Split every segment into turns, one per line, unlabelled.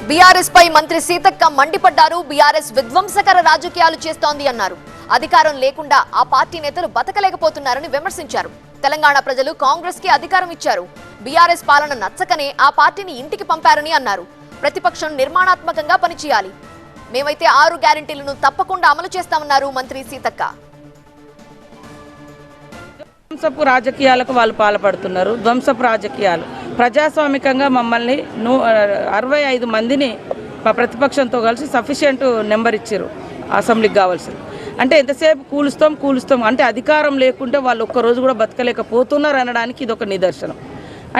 BRS పై మంత్రి సీతక్క మండిపడ్డారు. BRS విధ్వంసకర రాజకీయాలు చేస్తోంది అన్నారు. అధికారం లేకుండా ఆ పార్టీ నేతలు బతకలేకపోతున్నారని విమర్శించారు. తెలంగాణ ప్రజలు కాంగ్రెస్ కి అధికారం ఇచ్చారు. బీఆర్ఎస్ పాలన నచ్చకనే ఆ పార్టీని ఇంటికి పంపారని అన్నారు. ప్రతిపక్షం నిర్మాణాత్మకంగా పనిచేయాలి. మేమైతే 6 గ్యారెంటీలను తప్పకుండా అమలు చేస్తామన్నారు మంత్రి సీతక్క.
ధ్వంసపు రాజకీయాలకు వాళ్ళు పాల్పడుతున్నారు. ధ్వంసపు రాజకీయాలు ప్రజాస్వామికంగా మమ్మల్ని 65 మందిని ప్రతిపక్షంతో కలిసి సఫిషియెంట్ నెంబర్ ఇచ్చారు అసెంబ్లీకి కావాల్సింది. అంటే ఎంతసేపు కూలుస్తాం అంటే అధికారం లేకుంటే వాళ్ళు ఒక్కరోజు కూడా బతకలేకపోతున్నారు అనడానికి ఇది ఒక నిదర్శనం.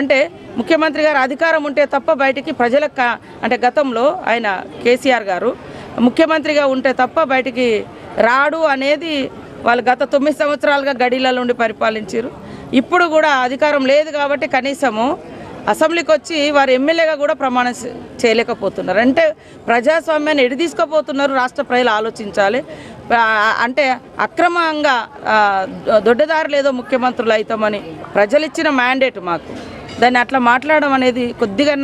అంటే ముఖ్యమంత్రి గారు అధికారం ఉంటే తప్ప బయటికి ప్రజలకు అంటే గతంలో ఆయన కేసీఆర్ గారు ముఖ్యమంత్రిగా ఉంటే తప్ప బయటికి రాడు అనేది వాళ్ళు గత 9 సంవత్సరాలుగా గడిలలో ఉండి పరిపాలించారు. ఇప్పుడు కూడా అధికారం లేదు కాబట్టి కనీసము అసెంబ్లీకి వచ్చి వారు ఎమ్మెల్యేగా కూడా ప్రమాణం చేయలేకపోతున్నారు. అంటే ప్రజాస్వామ్యాన్ని ఎడిదీసుకోపోతున్నారు. రాష్ట్ర ప్రజలు ఆలోచించాలి. అంటే అక్రమంగా దొడ్డదారులు ఏదో ముఖ్యమంత్రులు అవుతామని ప్రజలు ఇచ్చిన మ్యాండేట్ మాకు. దాన్ని అట్లా మాట్లాడడం అనేది కొద్దిగా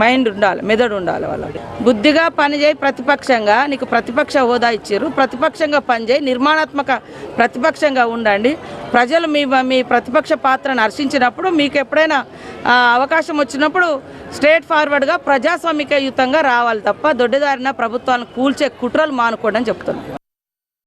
మైండ్ ఉండాలి, మెదడు ఉండాలి. వాళ్ళకి బుద్ధిగా పనిచేయి. ప్రతిపక్షంగా నీకు ప్రతిపక్ష హోదా ఇచ్చారు. ప్రతిపక్షంగా పనిచేయి, నిర్మాణాత్మక ప్రతిపక్షంగా ఉండండి. ప్రజలు మీ ప్రతిపక్ష పాత్రను హర్షించినప్పుడు మీకు ఎప్పుడైనా అవకాశం వచ్చినప్పుడు స్ట్రేట్ ఫార్వర్డ్గా ప్రజాస్వామికయుతంగా రావాలి తప్ప దొడ్డిదారిన ప్రభుత్వాలను కూల్చే కుట్రలు మానుకోండి అని చెప్తున్నాను.